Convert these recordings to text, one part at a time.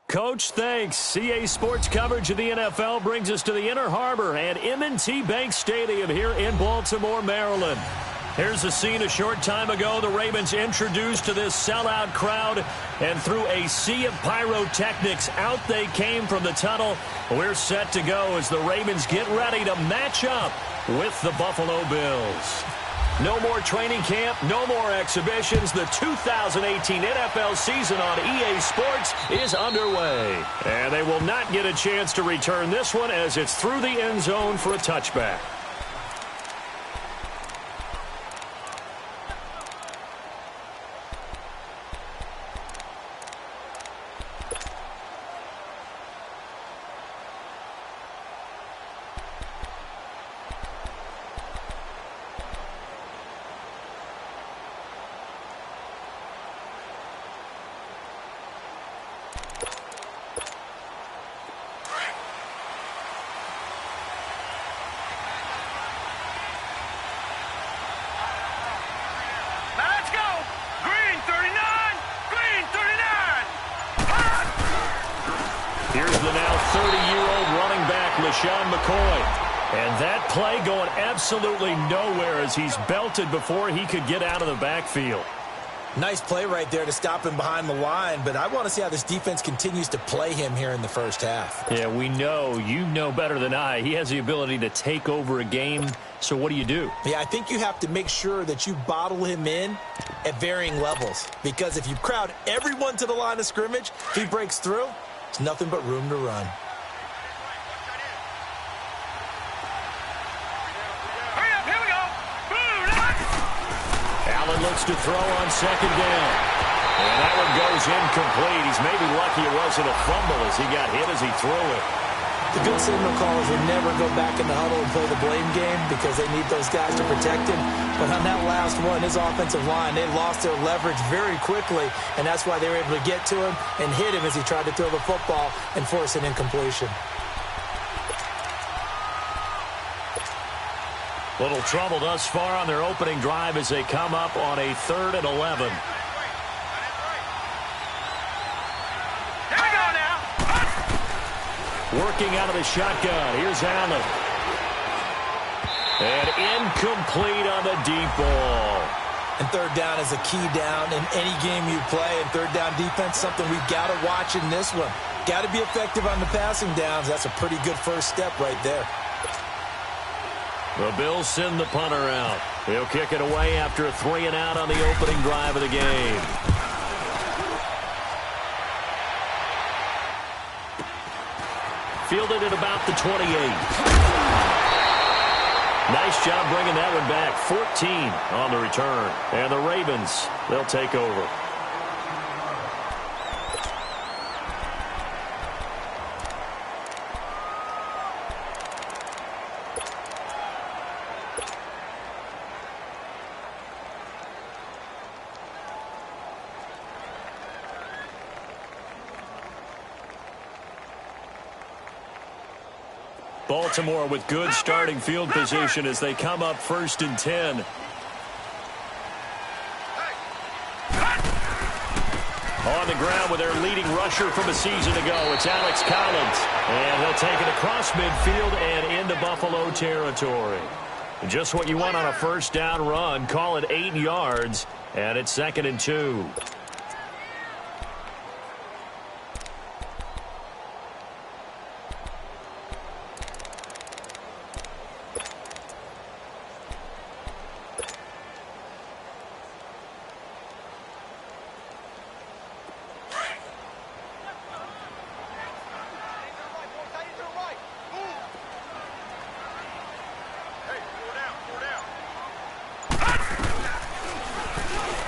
Coach, thanks. CA Sports coverage of the NFL brings us to the Inner Harbor at M&T Bank Stadium here in Baltimore, Maryland. Here's the scene a short time ago. The Ravens introduced to this sellout crowd, and through a sea of pyrotechnics, out they came from the tunnel. We're set to go as the Ravens get ready to match up with the Buffalo Bills. No more training camp, no more exhibitions. The 2018 NFL season on EA Sports is underway. And they will not get a chance to return this one as it's through the end zone for a touchback. And that play going absolutely nowhere as he's belted before he could get out of the backfield. Nice play right there to stop him behind the line, but I want to see how this defense continues to play him here in the first half. Yeah, we know. You know better than I. He has the ability to take over a game, so what do? Yeah, I think you have to make sure that you bottle him in at varying levels, because if you crowd everyone to the line of scrimmage, if he breaks through, it's nothing but room to run. Looks to throw on second down. And that one goes incomplete. He's maybe lucky it wasn't a fumble as he got hit as he threw it. The good signal callers will never go back in the huddle and play the blame game because they need those guys to protect him. But on that last one, his offensive line, they lost their leverage very quickly, and that's why they were able to get to him and hit him as he tried to throw the football and force an incompletion. Little trouble thus far on their opening drive as they come up on a 3rd and 11. Here we go now. Working out of the shotgun. Here's Allen. And incomplete on the deep ball. And third down is a key down in any game you play. And third down defense, something we've got to watch in this one. Got to be effective on the passing downs. That's a pretty good first step right there. The Bills send the punter out. He'll kick it away after a 3-and-out on the opening drive of the game. Fielded at about the 28. Nice job bringing that one back. 14 on the return. And the Ravens, they'll take over. Baltimore with good starting field position as they come up 1st and 10. On the ground with their leading rusher from a season ago, it's Alex Collins. And he'll take it across midfield and into Buffalo territory. Just what you want on a first down run. Call it 8 yards, and it's 2nd and 2.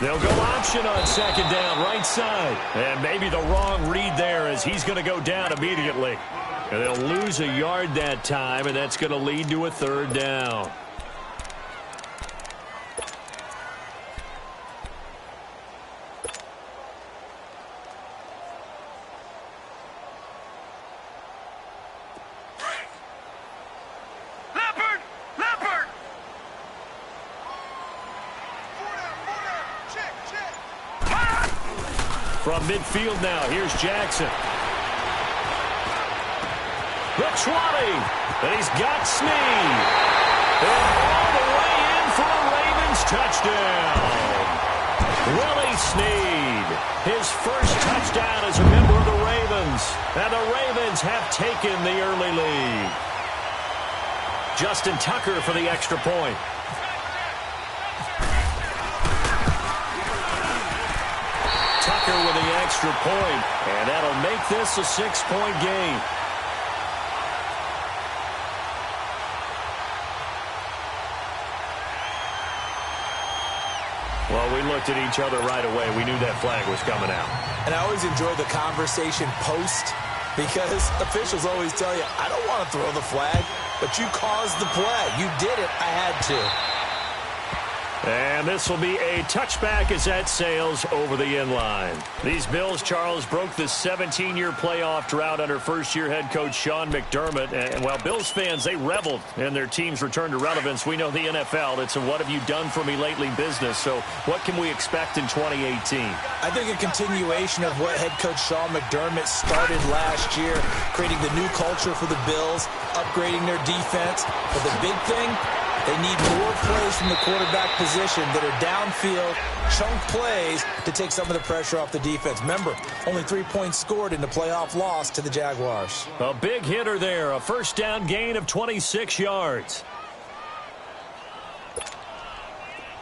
They'll go option on second down, right side. And maybe the wrong read there as he's going to go down immediately. And they'll lose a yard that time, and that's going to lead to a 3rd down. From midfield now, here's Jackson. The 20. And he's got Snead. And all the way in for a Ravens touchdown. Willie Snead, his first touchdown as a member of the Ravens. And the Ravens have taken the early lead. Justin Tucker for the extra point. Tucker with the extra point, and that'll make this a 6-point game. Well, we looked at each other right away. We knew that flag was coming out. And I always enjoy the conversation post because officials always tell you, I don't want to throw the flag, but you caused the play. You did it. I had to. And this will be a touchback as that sails over the inline. These Bills, Charles, broke the 17-year playoff drought under first-year head coach Sean McDermott. And while Bills fans, they reveled in their team's return to relevance, we know the NFL, it's a what have you done for me lately business. So what can we expect in 2018? I think a continuation of what head coach Sean McDermott started last year, creating the new culture for the Bills, upgrading their defense. But the big thing, they need more plays from the quarterback position that are downfield, chunk plays to take some of the pressure off the defense. Remember, only 3 points scored in the playoff loss to the Jaguars. A big hitter there, a first down gain of 26 yards.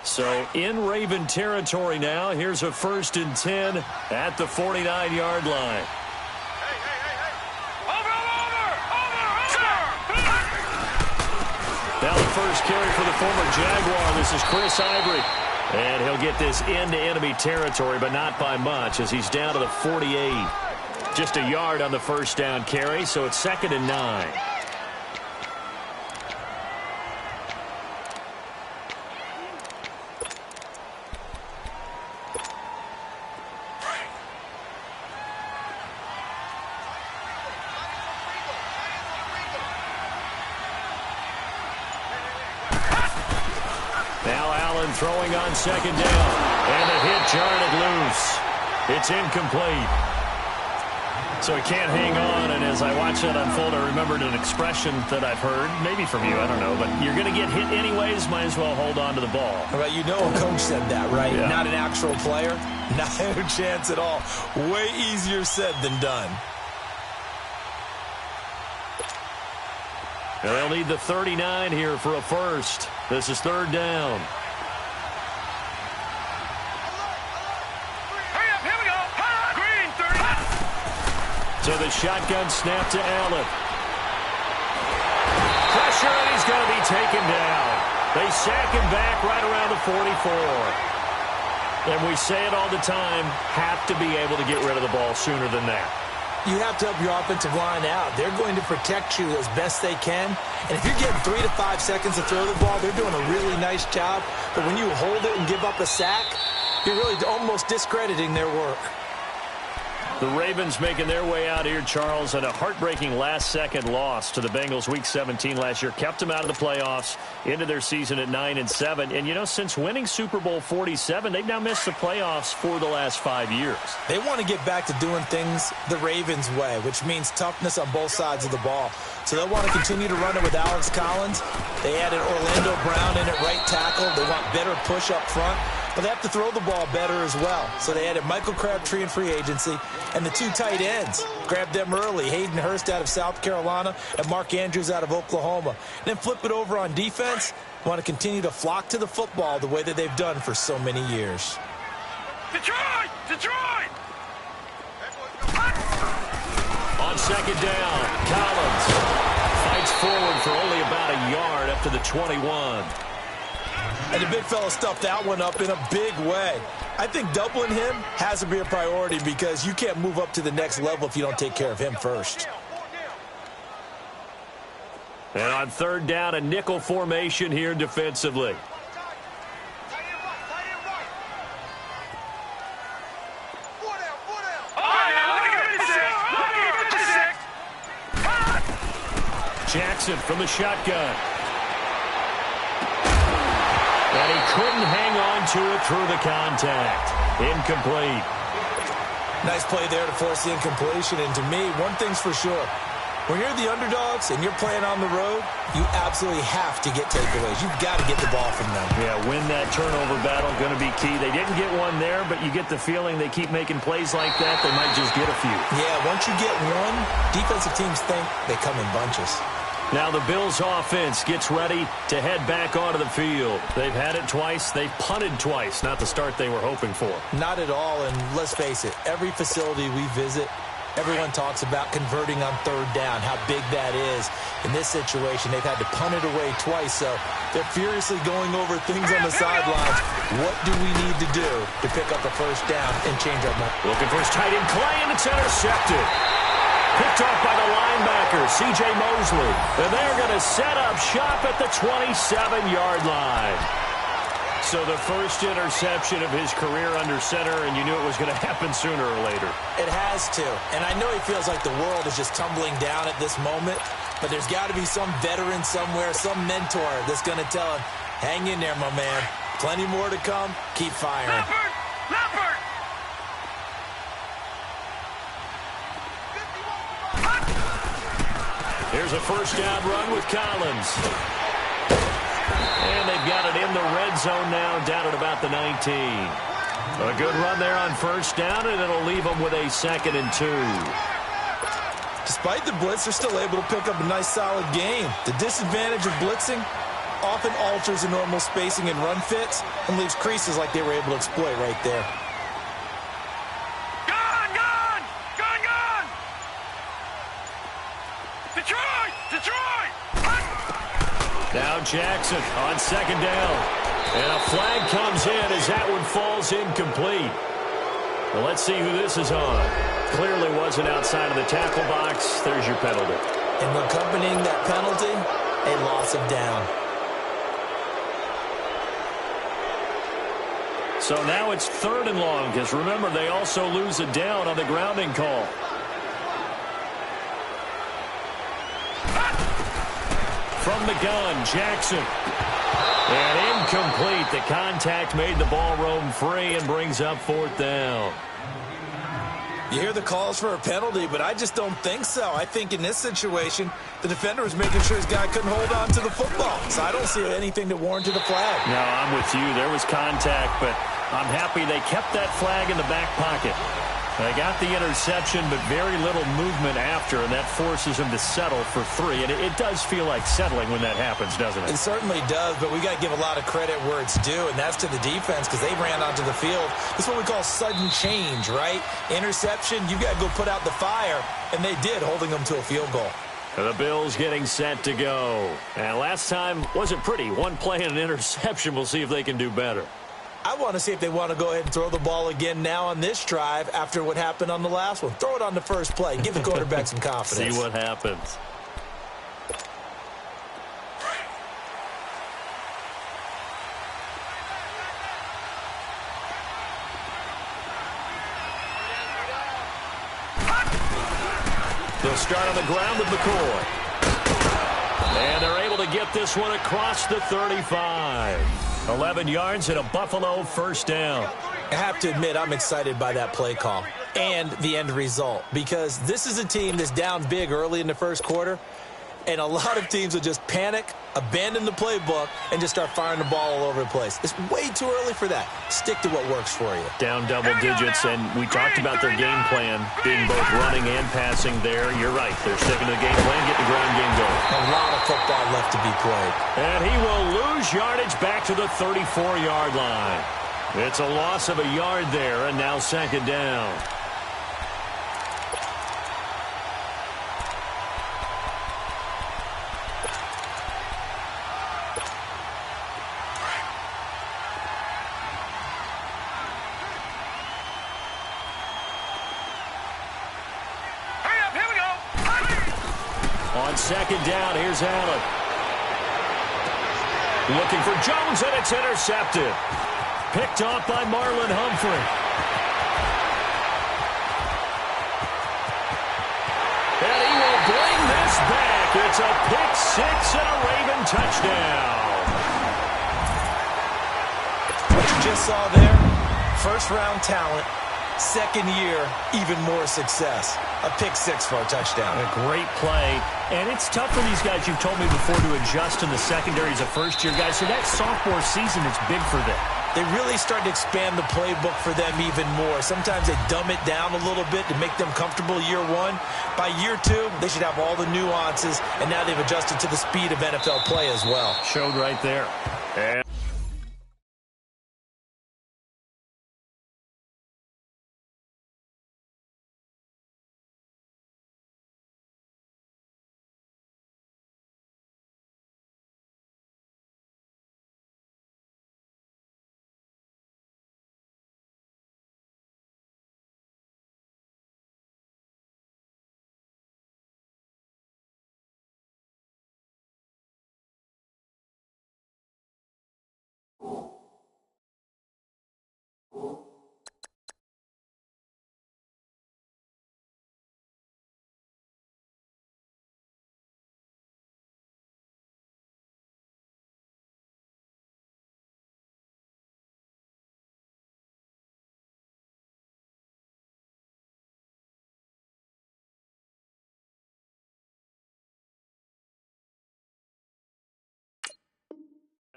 So in Raven territory now, here's a 1st and 10 at the 49-yard line. Now the first carry for the former Jaguar. This is Chris Ivory. And he'll get this into enemy territory, but not by much as he's down to the 48. Just a yard on the first down carry, so it's 2nd and 9. Throwing on 2nd down. And the hit jarred it loose. It's incomplete. So he can't hang on. And as I watch that unfold, I remembered an expression that I've heard, maybe from you, I don't know. But you're going to get hit anyways, might as well hold on to the ball. Right, you know a coach said that, right? Yeah. Not an actual player. Not a chance at all. Way easier said than done. They'll need the 39 here for a first. This is 3rd down. So the shotgun snap to Allen. Pressure, and he's going to be taken down. They sack him back right around the 44. And we say it all the time, have to be able to get rid of the ball sooner than that. You have to help your offensive line out. They're going to protect you as best they can. And if you're getting 3 to 5 seconds to throw the ball, they're doing a really nice job. But when you hold it and give up a sack, you're really almost discrediting their work. The Ravens making their way out here, Charles, and a heartbreaking last-second loss to the Bengals Week 17 last year. Kept them out of the playoffs into their season at 9-7. And, you know, since winning Super Bowl 47, they've now missed the playoffs for the last 5 years. They want to get back to doing things the Ravens way, which means toughness on both sides of the ball. So they'll want to continue to run it with Alex Collins. They added Orlando Brown in at right tackle. They want better push up front. But they have to throw the ball better as well. So they added Michael Crabtree in free agency and the 2 tight ends. Grabbed them early. Hayden Hurst out of South Carolina and Mark Andrews out of Oklahoma. And then flip it over on defense. Want to continue to flock to the football the way that they've done for so many years. Detroit! Detroit! On 2nd down, Collins fights forward for only about a yard up to the 21. And the big fella stuffed that one up in a big way. I think doubling him has to be a priority because you can't move up to the next level if you don't take care of him first. And on 3rd down, a nickel formation here defensively. Jackson from the shotgun. And he couldn't hang on to it through the contact. Incomplete. Nice play there to force the incompletion. And to me, one thing's for sure. When you're the underdogs and you're playing on the road, you absolutely have to get takeaways. You've got to get the ball from them. Yeah, win that turnover battle, going to be key. They didn't get one there, but you get the feeling they keep making plays like that, they might just get a few. Yeah, once you get one, defensive teams think they come in bunches. Now the Bills offense gets ready to head back onto the field. They've had it twice. They've punted twice. Not the start they were hoping for. Not at all, and let's face it, every facility we visit, everyone talks about converting on third down, how big that is. In this situation, they've had to punt it away twice, so they're furiously going over things on the sidelines. What do we need to do to pick up a first down and change our mind? Looking for his tight end Clay, and it's intercepted. Picked off by the linebacker, C.J. Mosley. And they're going to set up shop at the 27-yard line. So the first interception of his career under center, and you knew it was going to happen sooner or later. It has to. And I know he feels like the world is just tumbling down at this moment, but there's got to be some veteran somewhere, some mentor that's going to tell him, hang in there, my man. Plenty more to come. Keep firing. Leopard! Here's a first down run with Collins. And they've got it in the red zone now, down at about the 19. A good run there on first down, and it'll leave them with a 2nd and 2. Despite the blitz, they're still able to pick up a nice, solid game. The disadvantage of blitzing often alters the normal spacing and run fits and leaves creases like they were able to exploit right there. Gone! Detroit! Now Jackson on second down. And a flag comes in as that one falls incomplete. Well, let's see who this is on. Clearly wasn't outside of the tackle box. There's your penalty. And accompanying that penalty, a loss of down. So now it's 3rd and long, because remember, they also lose a down on the grounding call. From the gun, Jackson. And incomplete. The contact made the ball roam free and brings up 4th down. You hear the calls for a penalty, but I just don't think so. I think in this situation, the defender was making sure his guy couldn't hold on to the football. So I don't see anything that warranted a flag. No, I'm with you. There was contact, but I'm happy they kept that flag in the back pocket. They got the interception, but very little movement after, and that forces him to settle for 3. And it does feel like settling when that happens, doesn't it? It certainly does, but we got to give a lot of credit where it's due, and that's to the defense because they ran onto the field. This is what we call sudden change, right? Interception, you got to go put out the fire, and they did, holding them to a field goal. The Bills getting set to go. And last time wasn't pretty. One play and an interception. We'll see if they can do better. I want to see if they want to go ahead and throw the ball again now on this drive after what happened on the last one. Throw it on the first play. Give the quarterback some confidence. See what happens. They'll start on the ground with McCoy. And they're able to get this one across the 35. 11 yards and a Buffalo first down. I have to admit, I'm excited by that play call and the end result because this is a team that's down big early in the first quarter, and a lot of teams will just panic, abandon the playbook, and just start firing the ball all over the place. It's way too early for that. Stick to what works for you. Down double digits, and we talked about their game plan being both running and passing there. You're right. They're sticking to the game plan, get the ground game going. A lot of football left to be played. And he will lose yardage back to the 34-yard line. It's a loss of a yard there, and now 2nd down. On 2nd down, here's Allen. Looking for Jones, and it's intercepted. Picked off by Marlon Humphrey. And he will bring this back. It's a pick 6 and a Raven touchdown. What you just saw there, first-round talent Second year, even more success. A pick six for a touchdown. A great play. And it's tough for these guys, you've told me before, to adjust in the secondary as a first-year guy. So that sophomore season is big for them. They really start to expand the playbook for them even more. Sometimes they dumb it down a little bit to make them comfortable year one. By year two, they should have all the nuances, and now they've adjusted to the speed of NFL play as well. Showed right there. And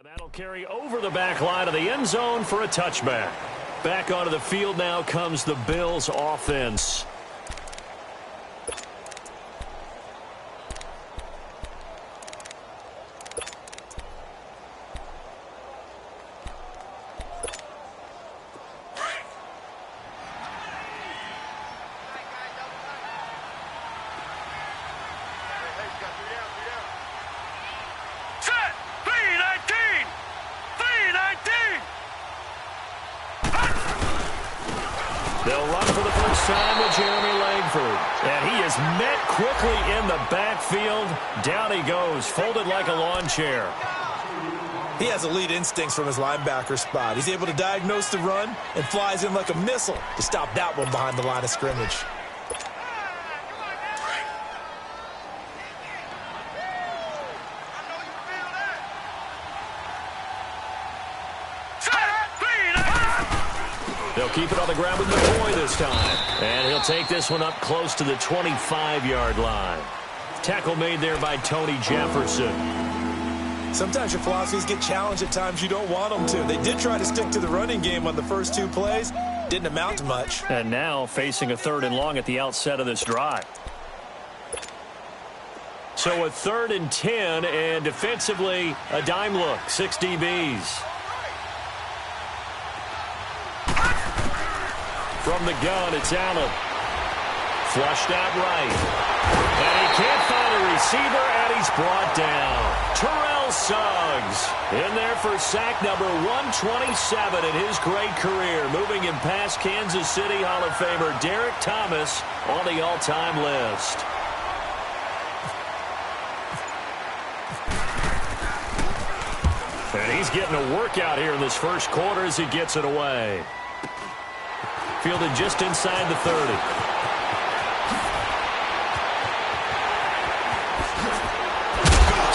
that'll carry over the back line of the end zone for a touchback. Back onto the field now comes the Bills offense. They'll run for the first time with Jeremy Langford. And he is met quickly in the backfield. Down he goes, folded like a lawn chair. He has elite instincts from his linebacker spot. He's able to diagnose the run and flies in like a missile to stop that one behind the line of scrimmage. They'll keep it on the ground with McCoy this time. And he'll take this one up close to the 25-yard line. Tackle made there by Tony Jefferson. Sometimes your philosophies get challenged at times you don't want them to. They did try to stick to the running game on the first two plays. Didn't amount to much. And now facing a 3rd and long at the outset of this drive. So a 3rd and 10, and defensively a dime look. 6 DBs. From the gun, it's Allen. Flushed out right. And he can't find a receiver, and he's brought down. Terrell Suggs in there for sack number 127 in his great career. Moving him past Kansas City Hall of Famer Derek Thomas on the all-time list. And he's getting a workout here in this first quarter as he gets it away. Fielded just inside the 30.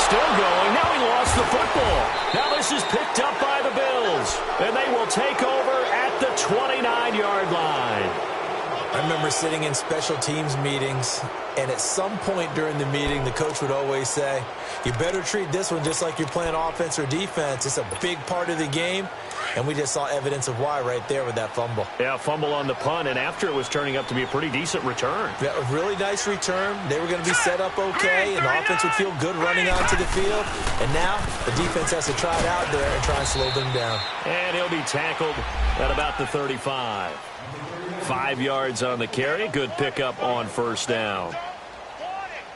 Still going. Now he lost the football. Now this is picked up by the Bills. And they will take over at the 29-yard line. I remember sitting in special teams meetings, and at some point during the meeting, the coach would always say, you better treat this one just like you're playing offense or defense. It's a big part of the game. And we just saw evidence of why right there with that fumble. Yeah, fumble on the punt, and after it was turning up to be a pretty decent return. Yeah, a really nice return. They were going to be set up okay, and the offense would feel good running onto the field. And now the defense has to try it out there and try and slow them down. And he'll be tackled at about the 35. 5 yards on the carry. Good pickup on first down.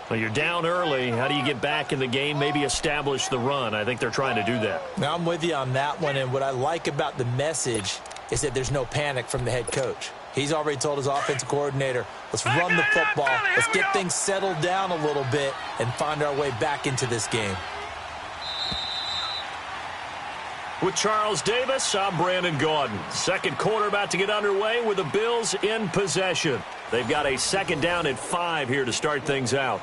Well, you're down early. How do you get back in the game? Maybe establish the run. I think they're trying to do that. Now, I'm with you on that one, and what I like about the message is that there's no panic from the head coach. He's already told his offensive coordinator, let's run the football, let's get things settled down a little bit and find our way back into this game. With Charles Davis, I'm Brandon Gaudin. Second quarter about to get underway with the Bills in possession. They've got a 2nd down and 5 here to start things out.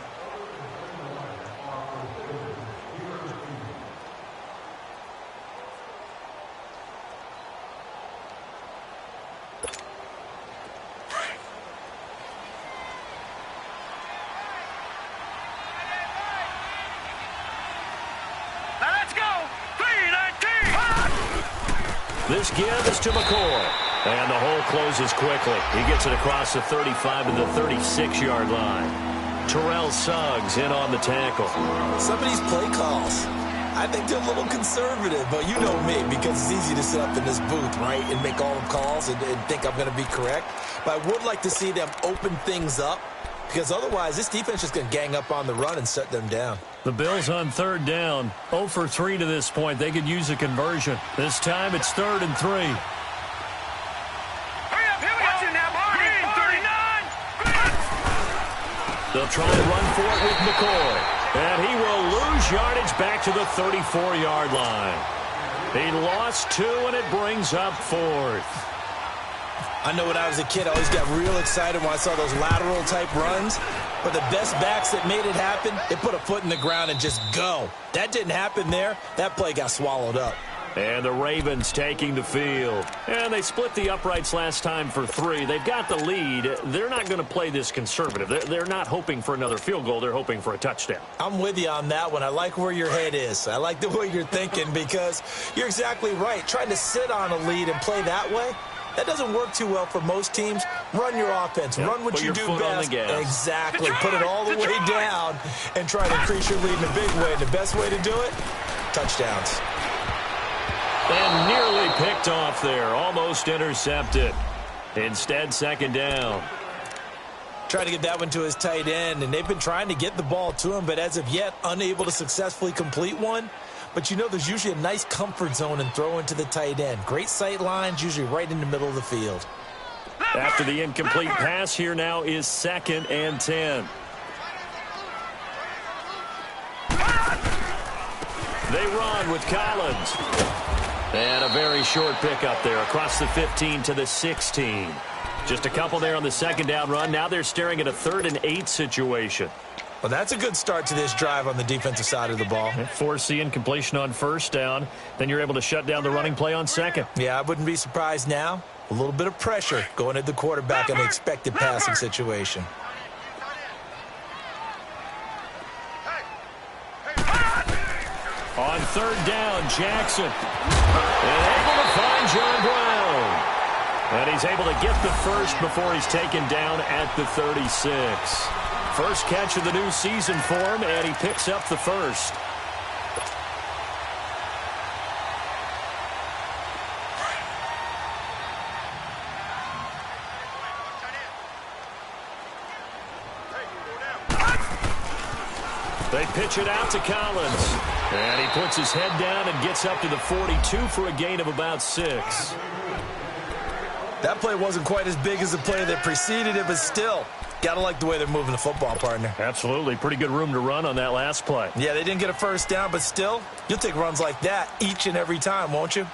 This give is to McCoy. And the hole closes quickly. He gets it across the 35 to the 36-yard line. Terrell Suggs in on the tackle. Some of these play calls, I think they're a little conservative, but you know me, because it's easy to sit up in this booth, right, and make all the calls and think I'm going to be correct. But I would like to see them open things up, because otherwise this defense is going to gang up on the run and shut them down. The Bills on third down, 0 for 3 to this point. They could use a conversion. This time it's 3rd and 3. Hurry up, here we go. Now, Green, 39. They'll try and run for it with McCoy. And he will lose yardage back to the 34-yard line. He lost 2, and it brings up 4th. I know when I was a kid, I always got real excited when I saw those lateral-type runs. But the best backs that made it happen, they put a foot in the ground and just go. That didn't happen there. That play got swallowed up. And the Ravens taking the field. And they split the uprights last time for 3. They've got the lead. They're not going to play this conservative. They're not hoping for another field goal. They're hoping for a touchdown. I'm with you on that one. I like where your head is. I like the way you're thinking, because you're exactly right. Trying to sit on a lead and play that way, that doesn't work too well for most teams. Run your offense. Run what you do best. Exactly. Put it all the way down and try to increase your lead in a big way. And the best way to do it, touchdowns. And nearly picked off there. Almost intercepted. Instead, 2nd down. Trying to get that one to his tight end, and they've been trying to get the ball to him, but as of yet, unable to successfully complete one. But you know, there's usually a nice comfort zone in throwing to the tight end. Great sight lines, usually right in the middle of the field. After the incomplete pass, here now is 2nd and 10. They run with Collins. And a very short pickup there across the 15 to the 16. Just a couple there on the 2nd down run. Now they're staring at a 3rd and 8 situation. Well, that's a good start to this drive on the defensive side of the ball. Force the incompletion on 1st down. Then you're able to shut down the running play on 2nd. Yeah, I wouldn't be surprised now. A little bit of pressure going at the quarterback in an expected passing situation. On 3rd down, Jackson. And able to find John Brown. And he's able to get the first before he's taken down at the 36. First catch of the new season for him, and he picks up the first. They pitch it out to Collins. And he puts his head down and gets up to the 42 for a gain of about 6. That play wasn't quite as big as the play that preceded it, but still, gotta like the way they're moving the football, partner. Absolutely. Pretty good room to run on that last play. Yeah, they didn't get a first down, but still, you'll take runs like that each and every time, won't you?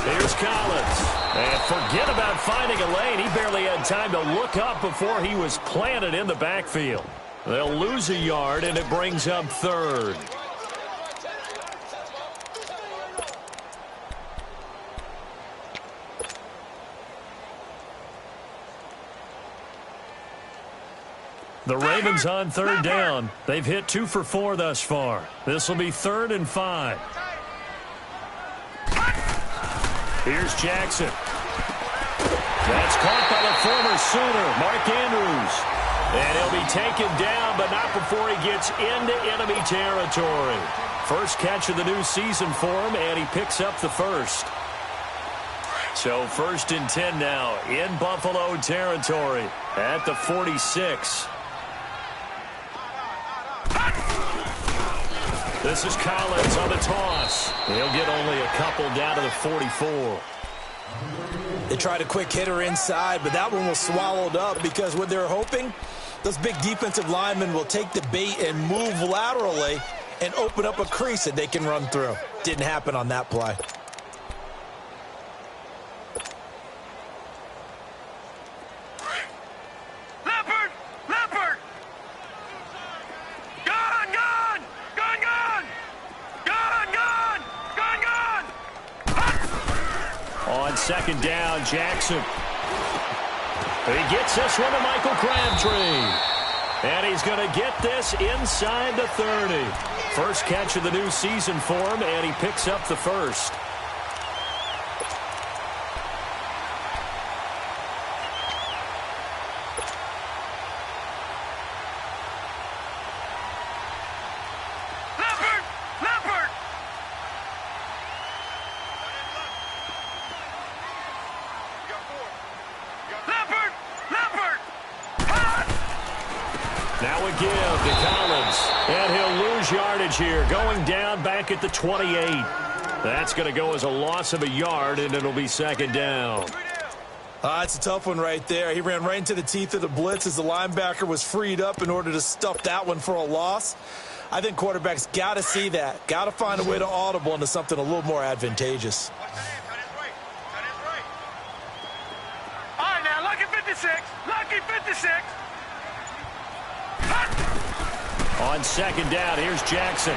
Here's Collins. And forget about finding a lane. He barely had time to look up before he was planted in the backfield. They'll lose a yard, and it brings up 3rd. The Ravens on 3rd down. They've hit 2 for 4 thus far. This will be 3rd and 5. Here's Jackson. That's caught by the former Sooner, Mark Andrews. And he'll be taken down, but not before he gets into enemy territory. First catch of the new season for him, and he picks up the first. So 1st and 10 now in Buffalo territory at the 46. This is Collins on the toss. He'll get only a couple down to the 44. They tried a quick hitter inside, but that one was swallowed up because what they're hoping, those big defensive linemen will take the bait and move laterally and open up a crease that they can run through. Didn't happen on that play. second down. Jackson. He gets this one to Michael Crabtree. And he's going to get this inside the 30. First catch of the new season for him, and he picks up the first. Now a give to Collins. And he'll lose yardage here, going down back at the 28. That's going to go as a loss of a yard, and it'll be second down. It's a tough one right there. He ran right into the teeth of the blitz as the linebacker was freed up in order to stuff that one for a loss. I think quarterbacks got to see that. Got to find a way to audible into something a little more advantageous. All right, now, lucky 56. Lucky 56. On second down, here's Jackson.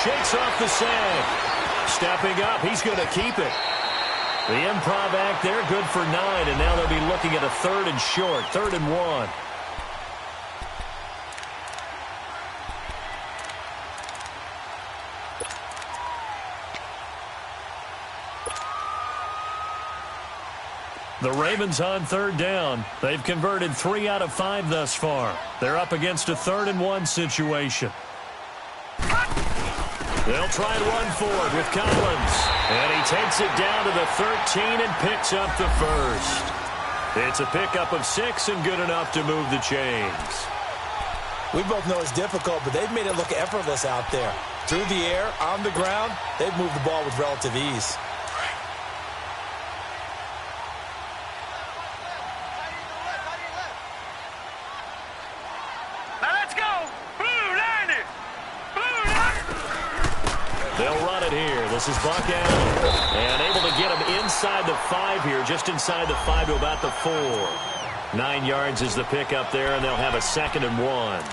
Shakes off the sag. Stepping up, he's going to keep it. The improv act there, good for 9, and now they'll be looking at a 3rd and short, 3rd and 1. The Ravens on 3rd down. They've converted 3 out of 5 thus far. They're up against a 3rd and 1 situation. They'll try and run forward with Collins. And he takes it down to the 13 and picks up the first. It's a pickup of 6 and good enough to move the chains. We both know it's difficult, but they've made it look effortless out there. Through the air, on the ground, they've moved the ball with relative ease. They'll run it here. This is Buck Allen. And able to get him inside the 5 here, just inside the 5 to about the 4. 9 yards is the pickup there, and they'll have a 2nd and 1.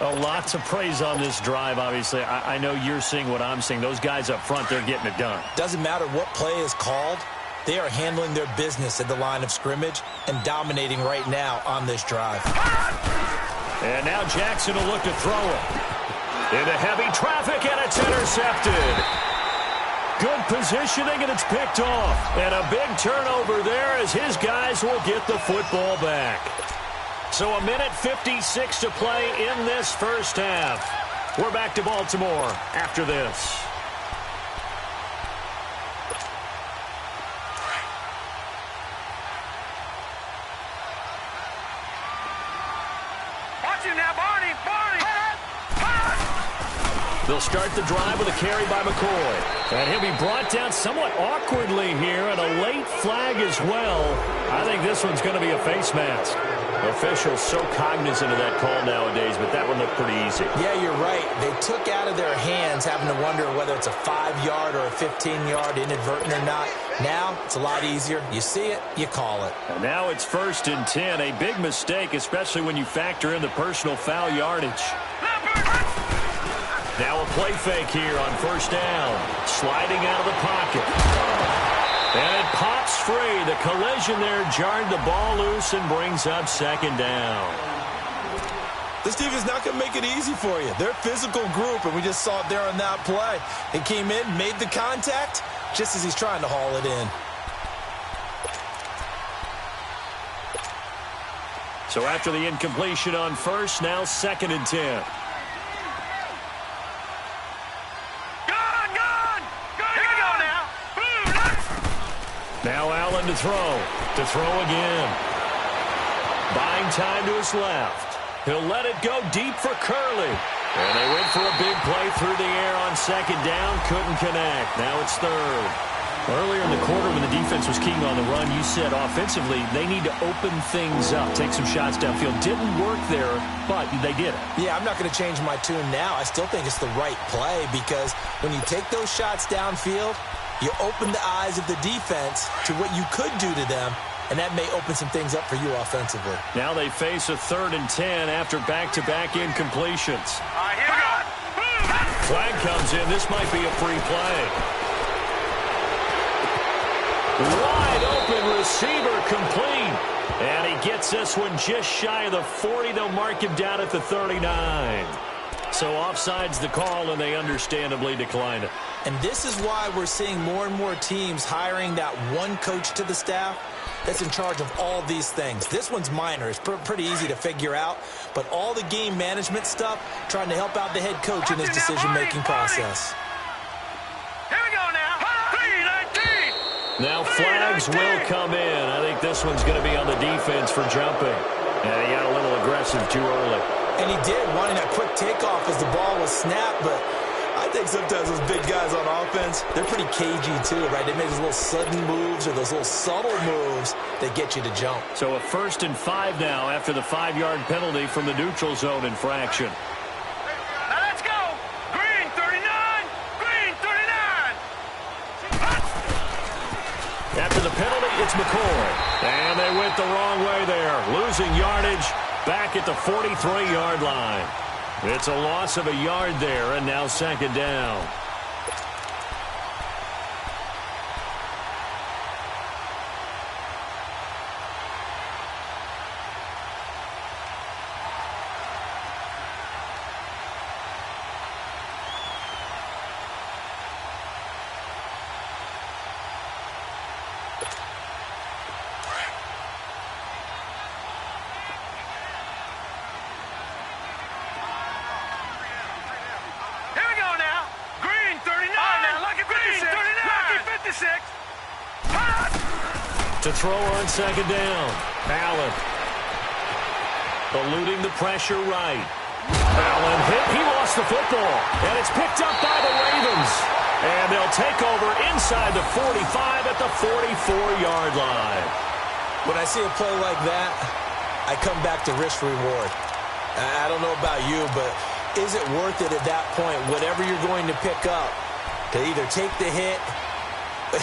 Oh, lots of praise on this drive, obviously. I know you're seeing what I'm seeing. Those guys up front, they're getting it done. Doesn't matter what play is called. They are handling their business at the line of scrimmage and dominating right now on this drive. And now Jackson will look to throw it. Into heavy traffic, and it's intercepted. Good positioning, and it's picked off. And a big turnover there as his guys will get the football back. So a minute 56 to play in this first half. We're back to Baltimore after this. Watch him now, Barney. Barney. They'll start the drive with a carry by McCoy. And he'll be brought down somewhat awkwardly here, and a late flag as well. I think this one's going to be a face mask. Officials so cognizant of that call nowadays, but that one looked pretty easy. Yeah, you're right. They took out of their hands having to wonder whether it's a 5-yard or a 15-yard inadvertent or not. Now, it's a lot easier. You see it, you call it. And now it's 1st and 10. A big mistake, especially when you factor in the personal foul yardage. Now a play fake here on 1st down. Sliding out of the pocket. And it pops free. The collision there jarred the ball loose and brings up 2nd down. This team is not going to make it easy for you. They're a physical group, and we just saw it there on that play. He came in, made the contact, just as he's trying to haul it in. So after the incompletion on 1st, now 2nd and 10. Now Allen to throw again. Buying time to his left. He'll let it go deep for Curley. And they went for a big play through the air on 2nd down. Couldn't connect. Now it's 3rd. Earlier in the quarter when the defense was keying on the run, you said offensively they need to open things up, take some shots downfield. Didn't work there, but they did it. Yeah, I'm not going to change my tune now. I still think it's the right play because when you take those shots downfield, you open the eyes of the defense to what you could do to them, and that may open some things up for you offensively. Now they face a 3rd and 10 after back-to-back incompletions. All right, here we go. Flag comes in. This might be a free play. Wide open receiver complete. And he gets this one just shy of the 40. They'll mark him down at the 39. So offside's the call, and they understandably decline it. And this is why we're seeing more and more teams hiring that one coach to the staff that's in charge of all these things. This one's minor. It's pretty easy to figure out. But all the game management stuff, trying to help out the head coach in his decision-making process. Here we go now. 3-19. Now flags will come in. I think this one's going to be on the defense for jumping. And he got a little aggressive too early. And he did, wanting that quick takeoff as the ball was snapped. But I think sometimes those big guys on offense, they're pretty cagey too, right? They make those little sudden moves or those little subtle moves that get you to jump. So a 1st and 5 now after the 5-yard penalty from the neutral zone infraction. Now let's go. Green 39. Green 39. After the penalty, it's McCoy. And they went the wrong way there, losing yardage back at the 43-yard line. It's a loss of a yard there, and now 2nd down. To throw on 2nd down. Allen. Eluding the pressure right. Allen hit. He lost the football. And it's picked up by the Ravens. And they'll take over inside the 45 at the 44-yard line. When I see a play like that, I come back to risk reward. I don't know about you, but is it worth it at that point, whatever you're going to pick up, to either take the hit,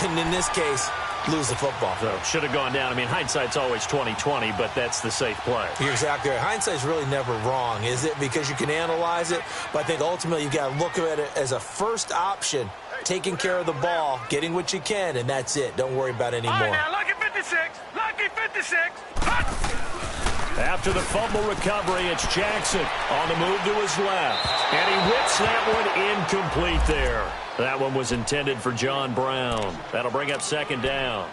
and in this case, lose the football? So should have gone down. I mean, hindsight's always 20/20, but that's the safe play. You're exactly right. Hindsight's really never wrong, is it? Because you can analyze it, but I think ultimately you got to look at it as a first option, taking care of the ball, getting what you can, and that's it. Don't worry about it anymore. All right, now, lucky 56. Lucky 56. After the fumble recovery, it's Jackson on the move to his left. And he whips that one incomplete there. That one was intended for John Brown. That'll bring up 2nd down.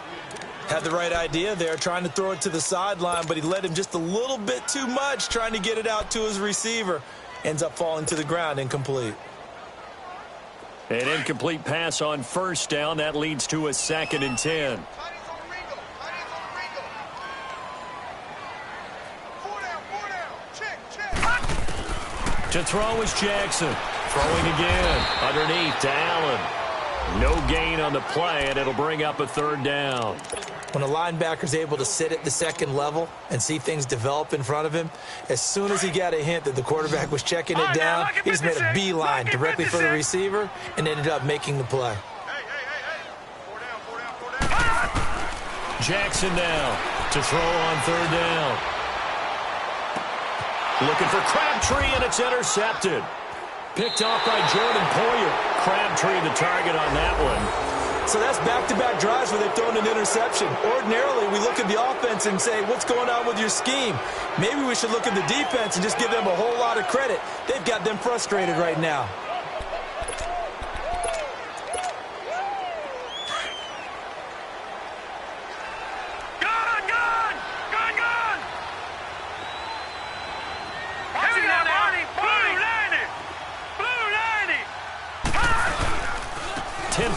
Had the right idea there, trying to throw it to the sideline, but he led him just a little bit too much, trying to get it out to his receiver. Ends up falling to the ground, incomplete. An incomplete pass on 1st down. That leads to a 2nd and 10. To throw is Jackson. Throwing again. Underneath to Allen. No gain on the play, and it'll bring up a 3rd down. When a linebacker's able to sit at the 2nd level and see things develop in front of him, as soon as he got a hint that the quarterback was checking it down, he just made a beeline directly for the receiver and ended up making the play. Jackson now to throw on 3rd down. Looking for Crabtree, and it's intercepted. Picked off by Jordan Poyer. Crabtree the target on that one. So that's back-to-back drives where they've thrown an interception. Ordinarily, we look at the offense and say, what's going on with your scheme? Maybe we should look at the defense and just give them a whole lot of credit. They've got them frustrated right now.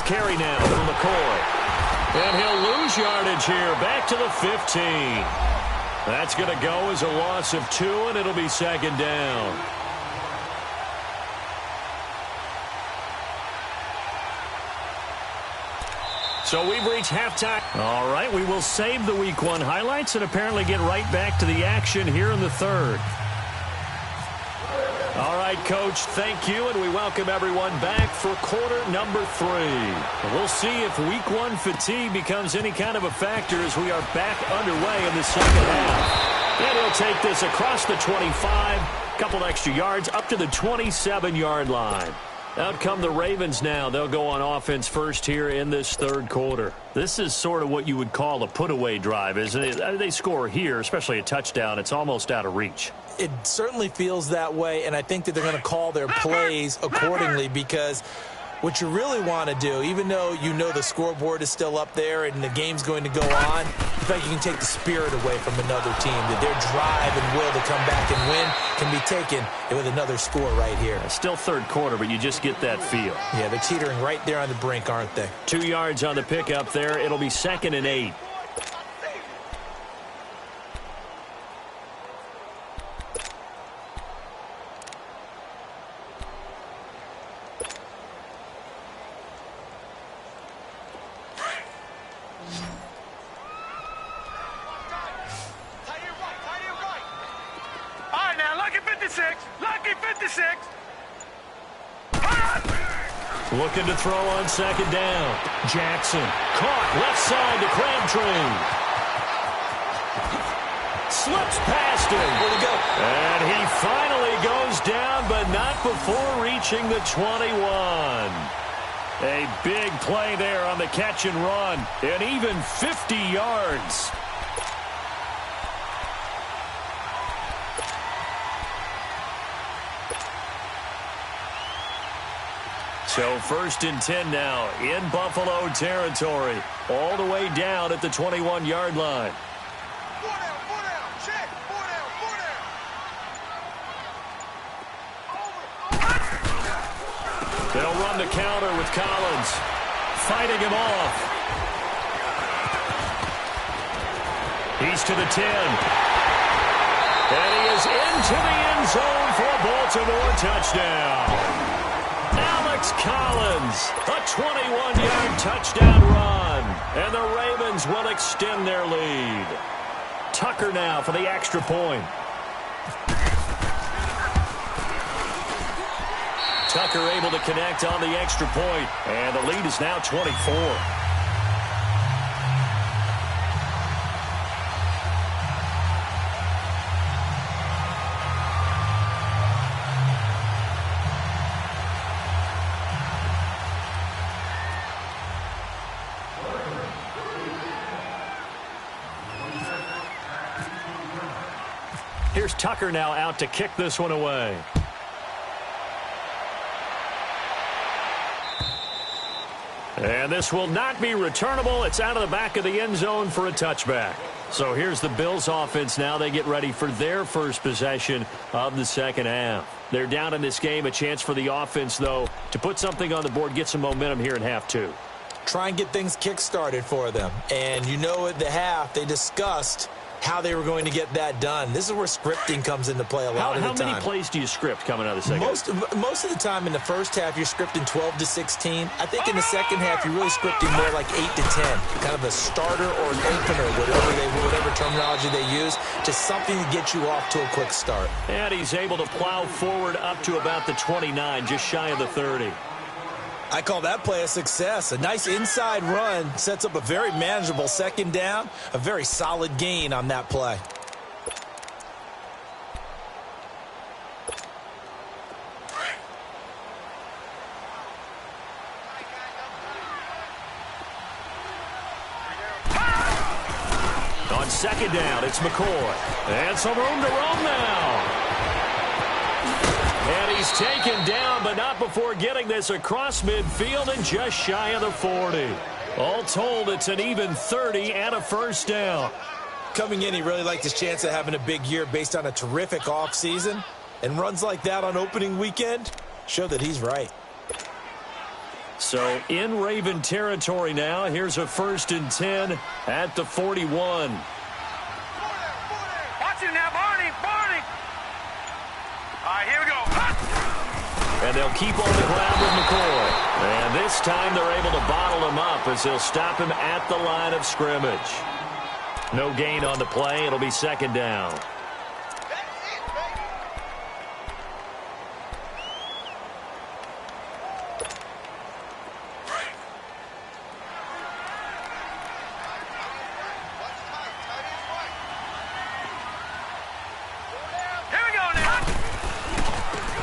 Carry now for McCoy. And he'll lose yardage here. Back to the 15. That's going to go as a loss of 2, and it'll be 2nd down. So we've reached halftime. All right, we will save the Week 1 highlights and apparently get right back to the action here in the 3rd. All right, Coach, thank you, and we welcome everyone back for quarter number 3. We'll see if Week 1 fatigue becomes any kind of a factor as we are back underway in the 2nd half. And he'll take this across the 25, couple extra yards, up to the 27-yard line. Out come the Ravens now. They'll go on offense first here in this third quarter. This is sort of what you would call a put-away drive, isn't it? They score here, especially a touchdown. It's almost out of reach. It certainly feels that way, and I think that they're going to call their plays accordingly because what you really want to do, even though you know the scoreboard is still up there and the game's going to go on, in fact, you can take the spirit away from another team, that their drive and will to come back and win can be taken with another score right here. Still third quarter, but you just get that feel. Yeah, they're teetering right there on the brink, aren't they? 2 yards on the pickup there. It'll be 2nd and 8. Looking to throw on 2nd down. Jackson caught left side to Crabtree. Slips past him. Where'd he go? And he finally goes down, but not before reaching the 21. A big play there on the catch and run. And even 50 yards. So 1st and 10 now in Buffalo territory. All the way down at the 21-yard line. 4 down, check, 4 down. They'll run the counter with Collins. Fighting him off. He's to the 10. And he is into the end zone for a Baltimore touchdown. Collins, a 21-yard touchdown run, and the Ravens will extend their lead. Tucker now for the extra point. Tucker able to connect on the extra point, and the lead is now 24. Here's Tucker now out to kick this one away. And this will not be returnable. It's out of the back of the end zone for a touchback. So here's the Bills offense now. They get ready for their first possession of the second half. They're down in this game. A chance for the offense, though, to put something on the board, get some momentum here in half two. Try and get things kick-started for them. And you know at the half, they discussed how they were going to get that done. This is where scripting comes into play a lot of the time. How many plays do you script coming out of the second half? Most of the time in the first half, you're scripting 12 to 16. I think in the second half, you're really scripting more like 8 to 10. Kind of a starter or an opener, whatever terminology they use, just something to get you off to a quick start. And he's able to plow forward up to about the 29, just shy of the 30. I call that play a success. A nice inside run sets up a very manageable second down, a very solid gain on that play. On second down, it's McCoy. And some room to roam now. And he's taken down, but not before getting this across midfield and just shy of the 40. All told, it's an even 30 and a first down. Coming in, he really liked his chance of having a big year based on a terrific offseason. And runs like that on opening weekend show that he's right. So in Raven territory now, here's a 1st and 10 at the 41. Watch him now, Barney. All right, here we go. And they'll keep on the ground with McCoy. And this time they're able to bottle him up as they'll stop him at the line of scrimmage. No gain on the play. It'll be second down.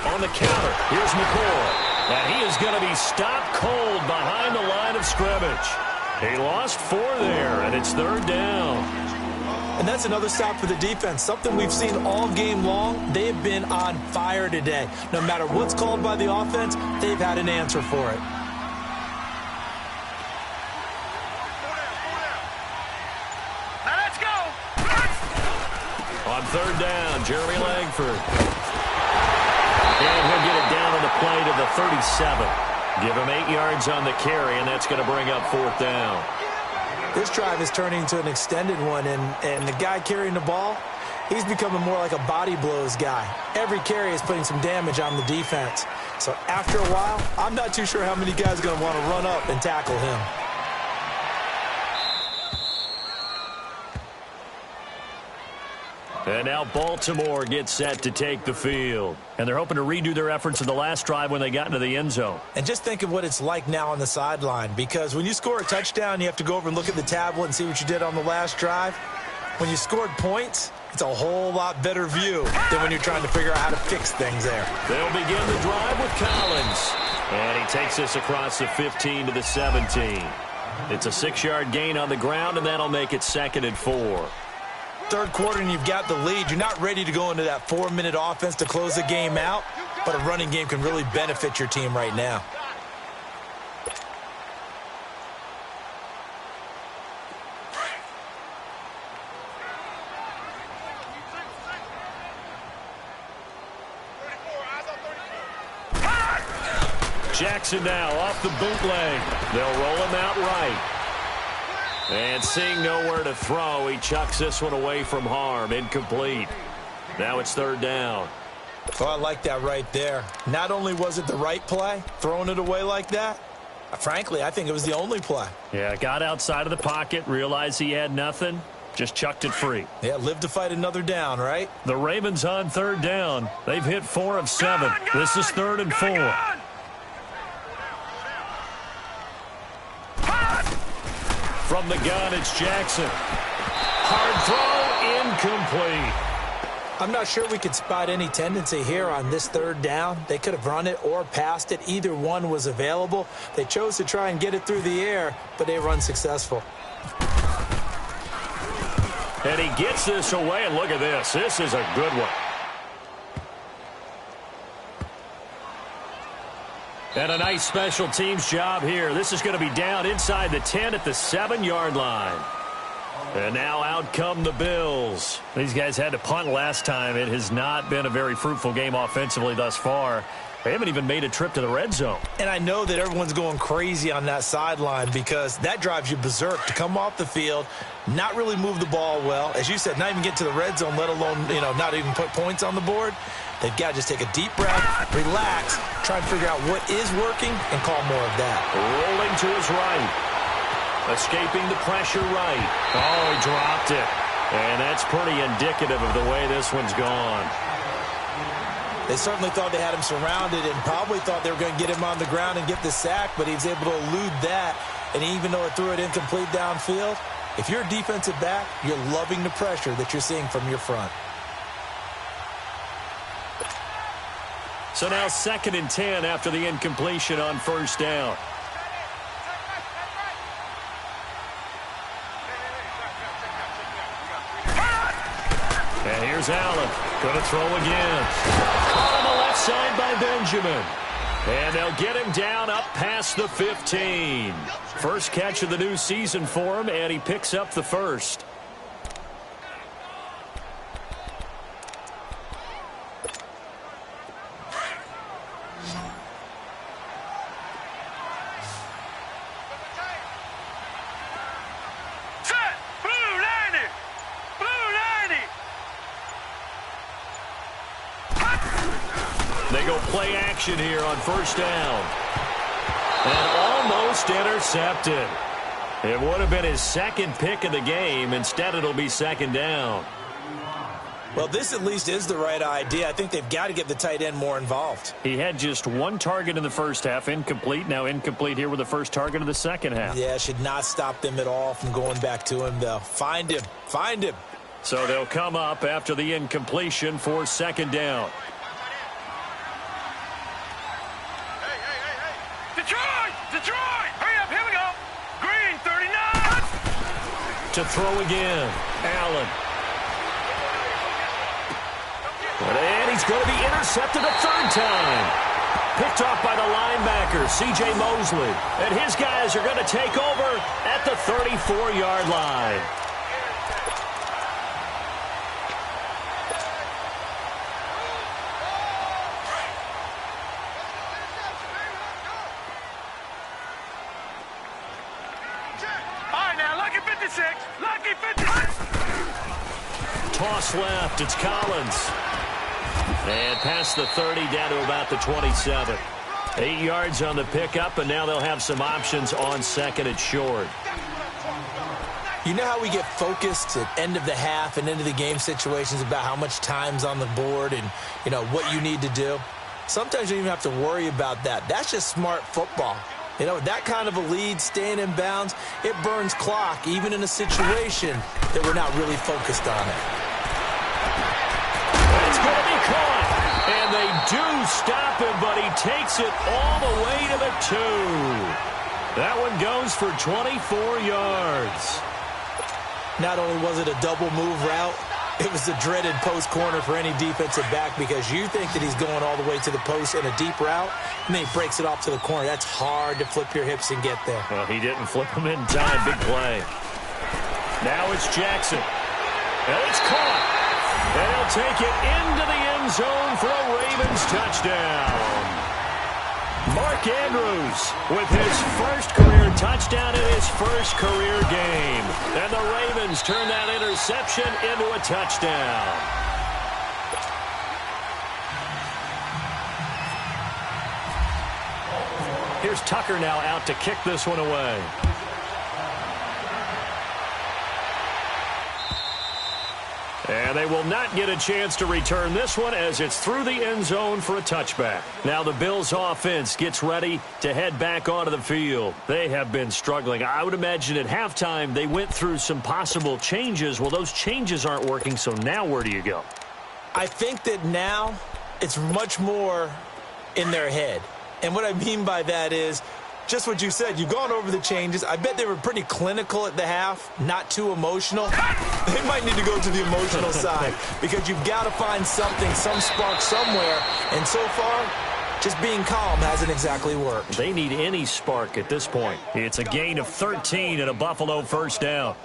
On the counter, here's McCoy. And he is going to be stopped cold behind the line of scrimmage. He lost 4 there, and it's 3rd down. And that's another stop for the defense, something we've seen all game long. They've been on fire today. No matter what's called by the offense, they've had an answer for it. Now let's go. On 3rd down, Jeremy Langford. And he'll get it down on the play to the 37. Give him 8 yards on the carry, and that's going to bring up 4th down. This drive is turning into an extended one, and the guy carrying the ball, he's becoming more like a body blows guy. Every carry is putting some damage on the defense. So after a while, I'm not too sure how many guys are going to want to run up and tackle him. And now Baltimore gets set to take the field. And they're hoping to redo their efforts in the last drive when they got into the end zone. And just think of what it's like now on the sideline, because when you score a touchdown, you have to go over and look at the tablet and see what you did on the last drive. When you scored points, it's a whole lot better view than when you're trying to figure out how to fix things there. They'll begin the drive with Collins. And he takes this across the 15 to the 17. It's a 6-yard gain on the ground, and that'll make it 2nd and 4. Third quarter and you've got the lead. You're not ready to go into that 4-minute offense to close the game out, but a running game can really benefit your team right now. Jackson now off the bootleg. They'll roll him out right. And seeing nowhere to throw, he chucks this one away from harm. Incomplete. Now it's 3rd down. Oh, I like that right there. Not only was it the right play, throwing it away like that, frankly, I think it was the only play. Yeah, got outside of the pocket, realized he had nothing, just chucked it free. Yeah, live to fight another down, right? The Ravens on 3rd down. They've hit 4 of 7. This is 3rd and 4. From the gun, it's Jackson. Hard throw, incomplete. I'm not sure we could spot any tendency here on this 3rd down. They could have run it or passed it. Either one was available. They chose to try and get it through the air, but they were unsuccessful. And he gets this away, and look at this. This is a good one. And a nice special teams job here. This is going to be down inside the 10 at the 7-yard line. And now out come the Bills. These guys had to punt last time. It has not been a very fruitful game offensively thus far. They haven't even made a trip to the red zone. And I know that everyone's going crazy on that sideline because that drives you berserk to come off the field, not really move the ball well. As you said, not even get to the red zone, let alone, not even put points on the board. They've got to just take a deep breath, relax, try and figure out what is working, and call more of that. Rolling to his right. Escaping the pressure right. Oh, he dropped it. And that's pretty indicative of the way this one's gone. They certainly thought they had him surrounded and probably thought they were going to get him on the ground and get the sack, but he was able to elude that. And even though it threw it incomplete downfield, if you're a defensive back, you're loving the pressure that you're seeing from your front. So now 2nd and 10 after the incompletion on 1st down. And here's Allen. Going to throw again. On the left side by Benjamin. And they'll get him down up past the 15. First catch of the new season for him, and he picks up the first. They go play action here on 1st down. And almost intercepted. It would have been his 2nd pick of the game. Instead, it'll be 2nd down. Well, this at least is the right idea. I think they've got to get the tight end more involved. He had just 1 target in the first half, incomplete. Now incomplete here with the first target of the second half. Yeah, should not stop them at all from going back to him, though. Find him. Find him. So they'll come up after the incompletion for 2nd down. to throw again. Allen. And he's going to be intercepted a third time. Picked off by the linebacker, C.J. Mosley. And his guys are going to take over at the 34-yard line. Lucky 56. Toss left. It's Collins. And past the 30 down to about the 27. 8 yards on the pickup, and now they'll have some options on second and short. You know how we get focused at end of the half and into the game situations about how much time's on the board and, you know, what you need to do? Sometimes you don't even have to worry about that. That's just smart football. You know, that kind of a lead, staying in bounds, it burns clock, even in a situation that we're not really focused on it. It's going to be caught. And they do stop him, but he takes it all the way to the 2. That one goes for 24 yards. Not only was it a double move route, it was the dreaded post corner for any defensive back, because you think that he's going all the way to the post in a deep route, and then he breaks it off to the corner. That's hard to flip your hips and get there. Well, he didn't flip him in time. Big play. Now it's Jackson. And it's caught. And he'll take it into the end zone for a Ravens touchdown. Mark Andrews with his first career touchdown in his first career game. And the Ravens turn that interception into a touchdown. Here's Tucker now out to kick this one away. And they will not get a chance to return this one as it's through the end zone for a touchback. Now the Bills offense gets ready to head back onto the field. They have been struggling. I would imagine at halftime they went through some possible changes. Well, those changes aren't working, so now where do you go? I think that now it's much more in their head. And what I mean by that is just what you said. You've gone over the changes. I bet they were pretty clinical at the half, not too emotional. They might need to go to the emotional side, because you've got to find something, some spark somewhere. And so far, just being calm hasn't exactly worked. They need any spark at this point. It's a gain of 13 and a Buffalo first down.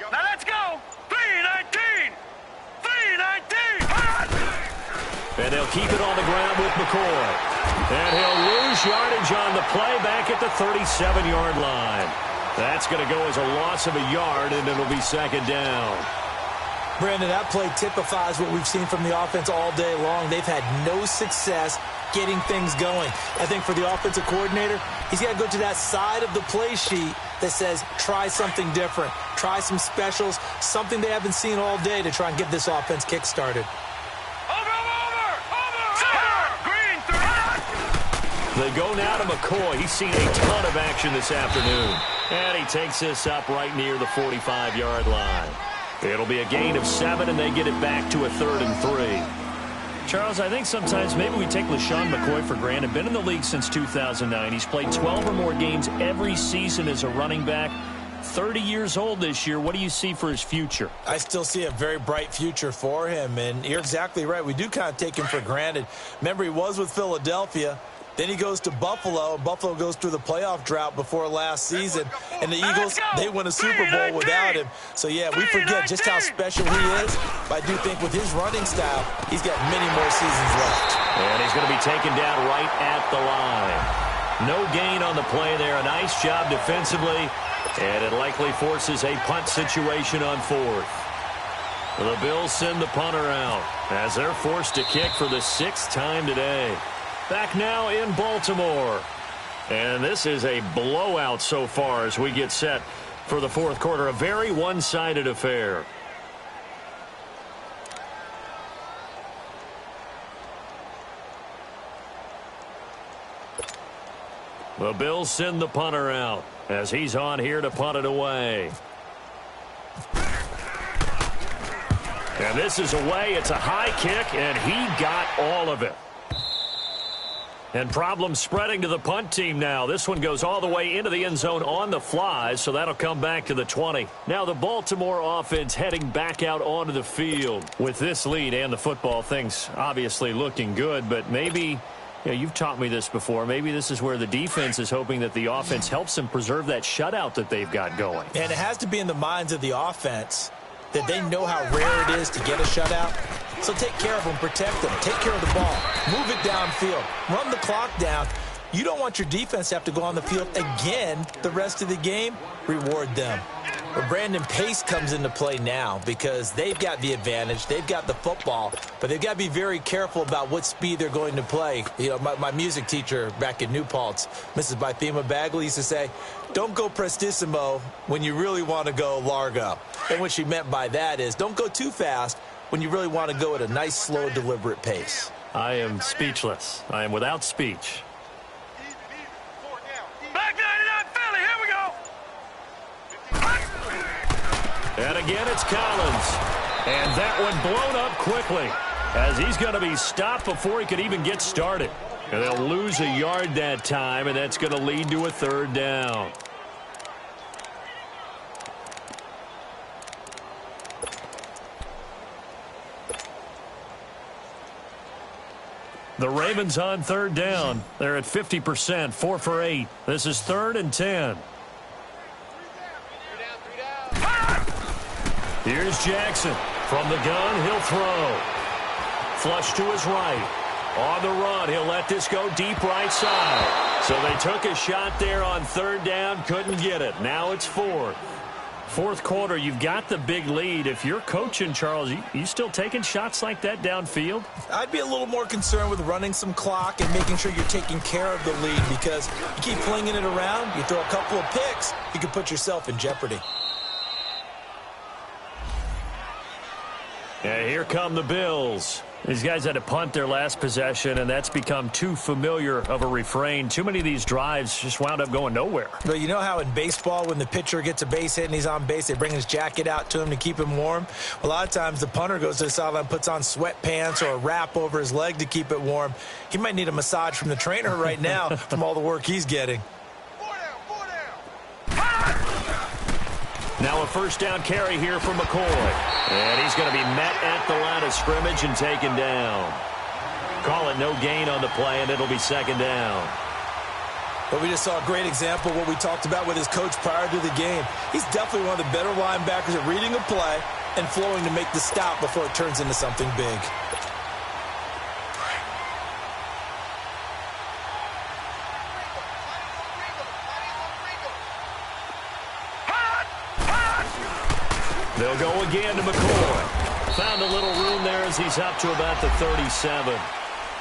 Now let's go! 3-19! 3-19! And they'll keep it on the ground with McCoy. And he'll lose yardage on the play back at the 37-yard line. That's going to go as a loss of a yard, and it'll be second down. Brandon, that play typifies what we've seen from the offense all day long. They've had no success getting things going. I think for the offensive coordinator, he's got to go to that side of the play sheet that says try something different, try some specials, something they haven't seen all day to try and get this offense kick-started. They go now to McCoy. He's seen a ton of action this afternoon. And he takes this up right near the 45-yard line. It'll be a gain of 7, and they get it back to a 3rd and 3. Charles, I think sometimes maybe we take LeSean McCoy for granted. Been in the league since 2009. He's played 12 or more games every season as a running back. 30 years old this year. What do you see for his future? I still see a very bright future for him, and you're exactly right. We do kind of take him for granted. Remember, he was with Philadelphia. Then he goes to Buffalo, and Buffalo goes through the playoff drought before last season. And the Eagles, they win a Super Bowl without him. So, yeah, we forget just how special he is. But I do think with his running style, he's got many more seasons left. And he's going to be taken down right at the line. No gain on the play there. A nice job defensively. And it likely forces a punt situation on 4th. The Bills send the punter out as they're forced to kick for the 6th time today. Back now in Baltimore. And this is a blowout so far as we get set for the 4th quarter. A very one-sided affair. The Bills send the punter out as he's on here to punt it away. And this is away. It's a high kick, and he got all of it. And problems spreading to the punt team now. This one goes all the way into the end zone on the fly, so that'll come back to the 20. Now the Baltimore offense heading back out onto the field. With this lead and the football, things obviously looking good, but maybe, you've taught me this before, maybe this is where the defense is hoping that the offense helps them preserve that shutout that they've got going. And it has to be in the minds of the offense that they know how rare it is to get a shutout. So take care of them, protect them, take care of the ball, move it downfield, run the clock down. You don't want your defense to have to go on the field again the rest of the game. Reward them. But Brandon Pace comes into play now because they've got the advantage. They've got the football, but they've got to be very careful about what speed they're going to play. My music teacher back in New Paltz, Mrs. Bythema Bagley, used to say, don't go prestissimo when you really want to go largo. And what she meant by that is don't go too fast when you really want to go at a nice, slow, deliberate pace. I am speechless. I am without speech. Back 99 Philly, here we go. And again, it's Collins. And that one blown up quickly as he's going to be stopped before he could even get started. And they'll lose a yard that time, and that's going to lead to a third down. The Ravens on third down. They're at 50%, 4 for 8. This is 3rd and 10. Here's Jackson. From the gun, he'll throw. Flush to his right. On the run, he'll let this go deep right side. So they took a shot there on third down, couldn't get it. Now it's 4th. Fourth quarter, you've got the big lead. If you're coaching, Charles, you still taking shots like that downfield? I'd be a little more concerned with running some clock and making sure you're taking care of the lead, because you keep flinging it around, you throw a couple of picks, you could put yourself in jeopardy. Yeah, here come the Bills. These guys had to punt their last possession, and that's become too familiar of a refrain. Too many of these drives just wound up going nowhere. But you know how in baseball, when the pitcher gets a base hit and he's on base, they bring his jacket out to him to keep him warm? A lot of times the punter goes to the sideline, puts on sweatpants or a wrap over his leg to keep it warm. He might need a massage from the trainer right now from all the work he's getting. Now a first down carry here for McCoy. And he's going to be met at the line of scrimmage and taken down. Call it no gain on the play, and it'll be 2nd down. But we just saw a great example of what we talked about with his coach prior to the game. He's definitely one of the better linebackers at reading a play and flowing to make the stop before it turns into something big. They'll go again to McCoy. Found a little room there as he's up to about the 37.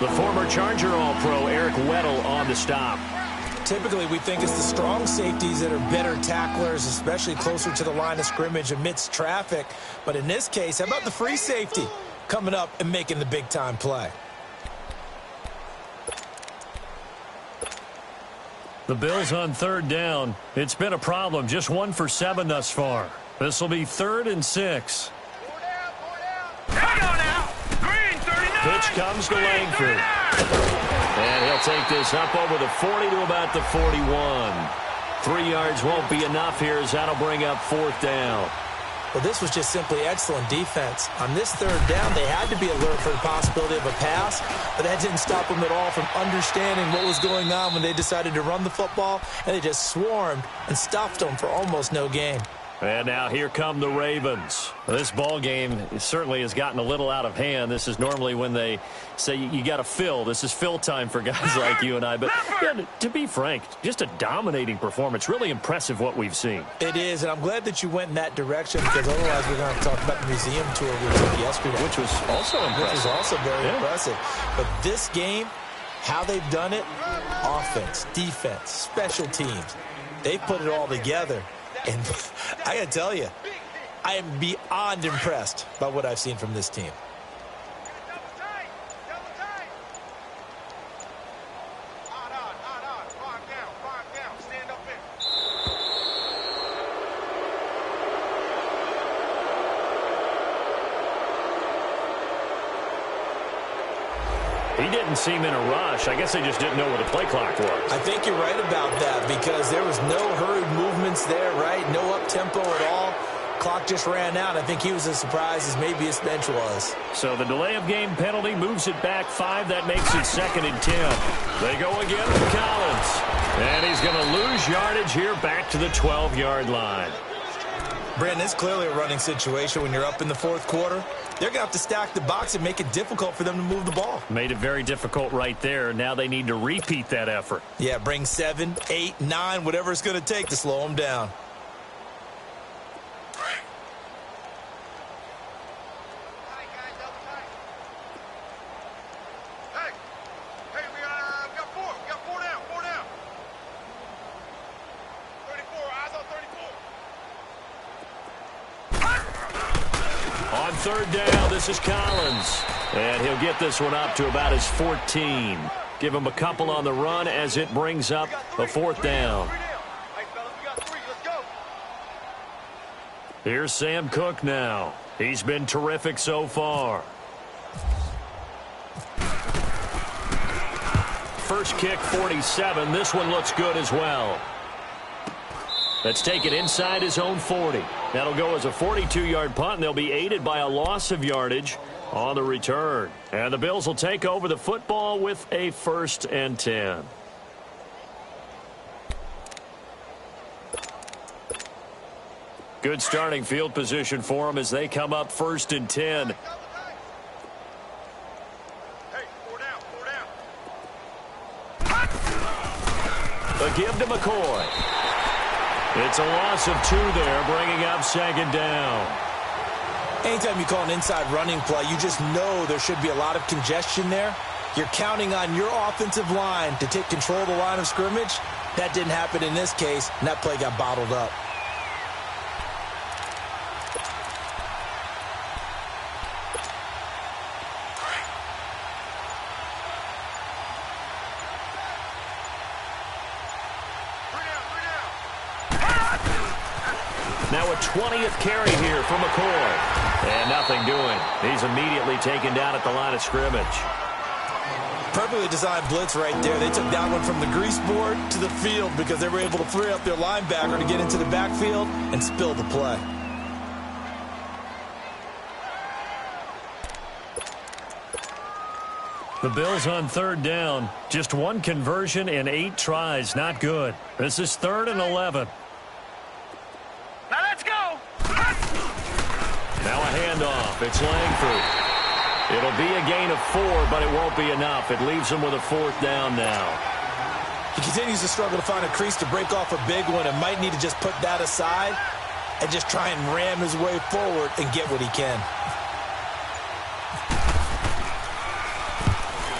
The former Charger All-Pro Eric Weddle on the stop. Typically, we think it's the strong safeties that are better tacklers, especially closer to the line of scrimmage amidst traffic. But in this case, how about the free safety coming up and making the big-time play? The Bills on third down. It's been a problem. Just 1 for 7 thus far. This will be 3rd and 6. Pitch comes to Langford. And he'll take this up over the 40 to about the 41. 3 yards won't be enough here as that'll bring up 4th down. Well, this was just simply excellent defense. On this third down, they had to be alert for the possibility of a pass, but that didn't stop them at all from understanding what was going on when they decided to run the football, and they just swarmed and stuffed them for almost no gain. And now here come the Ravens. This ball game certainly has gotten a little out of hand. This is normally when they say you got to fill. This is fill time for guys like you and I. But yeah, to be frank, just a dominating performance. Really impressive what we've seen. It is, and I'm glad that you went in that direction, because otherwise we're going to have to talk about the museum tour we took yesterday. Which was also impressive. Which was also very impressive. But this game, how they've done it, offense, defense, special teams, they've put it all together. And I got to tell you, I am beyond impressed by what I've seen from this team. He didn't seem in a rush. I guess they just didn't know where the play clock was. I think you're right about that because there was no hurried movements there, right? No up-tempo at all. Clock just ran out. I think he was as surprised as maybe his bench was. So the delay of game penalty moves it back 5. That makes it 2nd and 10. They go again with Collins. And he's going to lose yardage here back to the 12-yard line. Brandon, it's clearly a running situation when you're up in the 4th quarter. They're going to have to stack the box and make it difficult for them to move the ball. Made it very difficult right there. Now they need to repeat that effort. Yeah, bring 7, 8, 9, whatever it's going to take to slow them down. On 3rd down, this is Collins. And he'll get this one up to about his 14. Give him a couple on the run as it brings up a 4th down. Here's Sam Cook now. He's been terrific so far. First kick, 47. This one looks good as well. Let's take it inside his own 40. That'll go as a 42-yard punt, and they'll be aided by a loss of yardage on the return. And the Bills will take over the football with a 1st and 10. Good starting field position for them as they come up 1st and 10. Hey, 4 down, 4 down. A give to McCoy. It's a loss of 2 there, bringing up 2nd down. Anytime you call an inside running play, you just know there should be a lot of congestion there. You're counting on your offensive line to take control of the line of scrimmage. That didn't happen in this case, and that play got bottled up. Now a 20th carry here for McCoy. And nothing doing. He's immediately taken down at the line of scrimmage. Perfectly designed blitz right there. They took that one from the grease board to the field because they were able to free up their linebacker to get into the backfield and spill the play. The Bills on 3rd down. Just 1 conversion and 8 tries. Not good. This is 3rd and 11. Now let's go. Now a handoff. It's Langford. It'll be a gain of 4, but it won't be enough. It leaves him with a 4th down now. He continues to struggle to find a crease to break off a big one and might need to just put that aside and just try and ram his way forward and get what he can.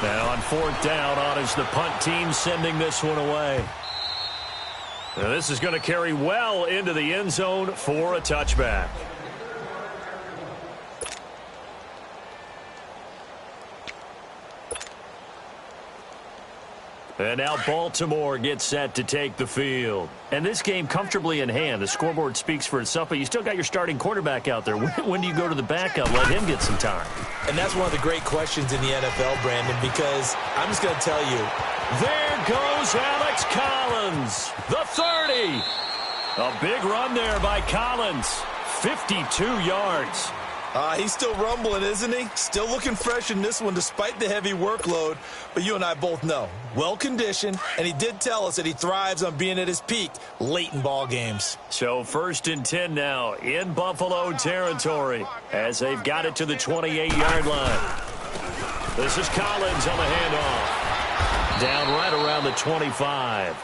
Now on 4th down, on is the punt team sending this one away. Now this is going to carry well into the end zone for a touchback. And now Baltimore gets set to take the field. And this game comfortably in hand. The scoreboard speaks for itself, but you still got your starting quarterback out there. When do you go to the backup? Let him get some time. And that's one of the great questions in the NFL, Brandon, because I'm just going to tell you. There goes Alex Collins, the 30. A big run there by Collins, 52 yards. He's still rumbling, isn't he? Still looking fresh in this one despite the heavy workload. But you and I both know, well-conditioned, and he did tell us that he thrives on being at his peak late in ball games. So 1st and 10 now in Buffalo territory as they've got it to the 28-yard line. This is Collins on the handoff. Down right around the 25.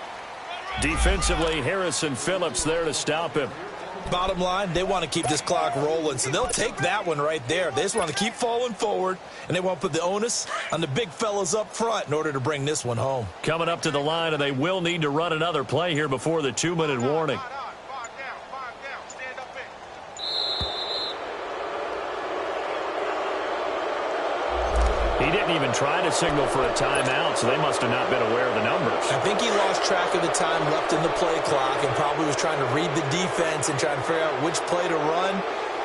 Defensively, Harrison Phillips there to stop him. Bottom line, they want to keep this clock rolling, so they'll take that one right there. They just want to keep falling forward, and they want to put the onus on the big fellas up front in order to bring this one home. Coming up to the line, and they will need to run another play here before the 2-minute warning. He didn't even try to signal for a timeout, so they must have not been aware of the numbers. I think he lost track of the time left in the play clock and probably was trying to read the defense and trying to figure out which play to run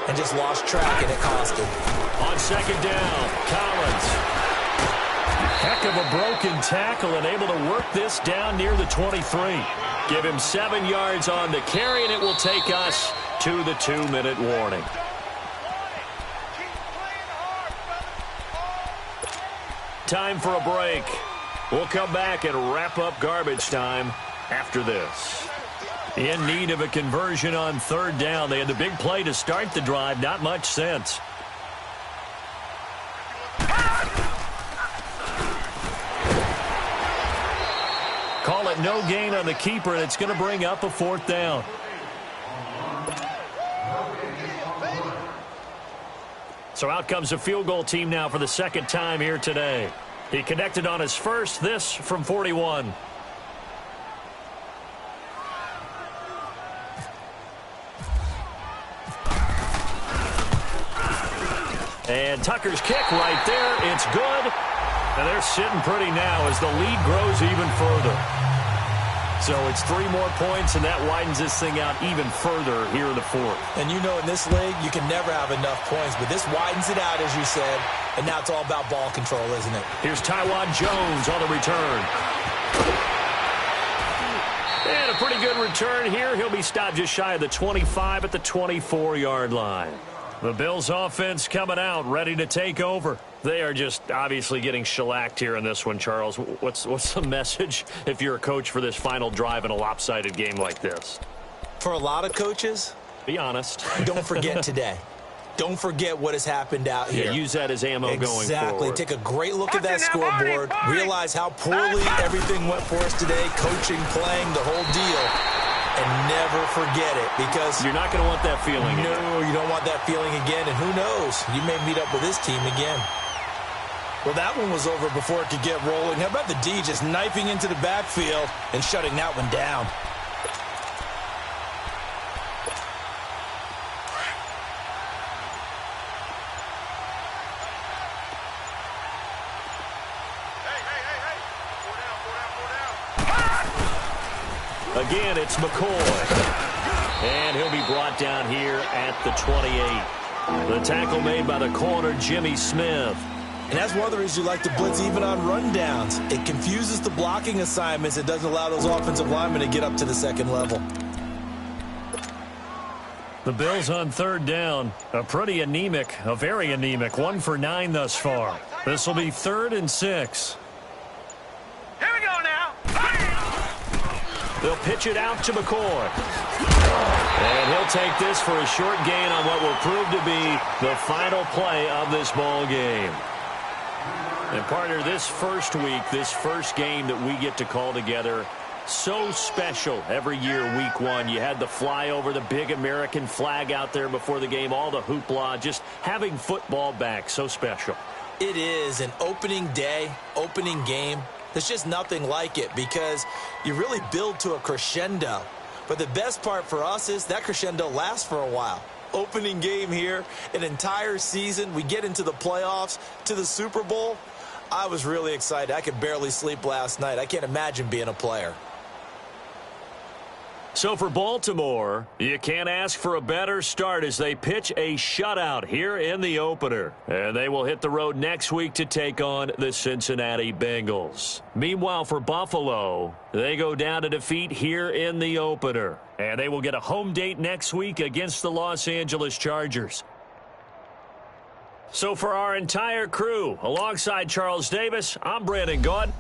and just lost track, and it cost him. On 2nd down, Collins. Heck of a broken tackle and able to work this down near the 23. Give him 7 yards on the carry, and it will take us to the 2-minute warning. Time for a break. We'll come back and wrap up garbage time after this. In need of a conversion on 3rd down. They had the big play to start the drive. Not much sense. Call it no gain on the keeper, and it's going to bring up a 4th down. So out comes a field goal team now for the 2nd time here today. He connected on his first, this from 41. And Tucker's kick right there. It's good. And they're sitting pretty now as the lead grows even further. So it's 3 more points, and that widens this thing out even further here in the 4th. And you know in this league, you can never have enough points, but this widens it out, as you said, and now it's all about ball control, isn't it? Here's Tywan Jones on the return. And a pretty good return here. He'll be stopped just shy of the 25 at the 24-yard line. The Bills offense coming out, ready to take over. They are just obviously getting shellacked here in this one, Charles. What's the message if you're a coach for this final drive in a lopsided game like this? For a lot of coaches, be honest. Don't forget today. Don't forget what has happened out here. Yeah, use that as ammo going forward. Exactly. Take a great look at that scoreboard. Realize how poorly everything went for us today. Coaching, playing, the whole deal. And never forget it, because you're not going to want that feeling again. No, you don't want that feeling again. And who knows? You may meet up with this team again. Well, that one was over before it could get rolling. How about the D just knifing into the backfield and shutting that one down? Again, it's McCoy. And he'll be brought down here at the 28. The tackle made by the corner, Jimmy Smith. And that's one of the reasons you like to blitz even on rundowns. It confuses the blocking assignments. It doesn't allow those offensive linemen to get up to the 2nd level. The Bills on 3rd down. A very anemic 1 for 9 thus far. This will be 3rd and 6. Here we go now. They'll pitch it out to McCoy. And he'll take this for a short gain on what will prove to be the final play of this ball game. And partner, this first week, this first game that we get to call together, so special every year, week 1. You had the flyover, the big American flag out there before the game, all the hoopla, just having football back, so special. It is an opening day, opening game. There's just nothing like it because you really build to a crescendo. But the best part for us is that crescendo lasts for a while. Opening game here, an entire season. We get into the playoffs, to the Super Bowl. I was really excited. I could barely sleep last night. I can't imagine being a player. So for Baltimore, you can't ask for a better start as they pitch a shutout here in the opener. And they will hit the road next week to take on the Cincinnati Bengals. Meanwhile, for Buffalo, they go down to defeat here in the opener. And they will get a home date next week against the Los Angeles Chargers. So for our entire crew, alongside Charles Davis, I'm Brandon Gaud.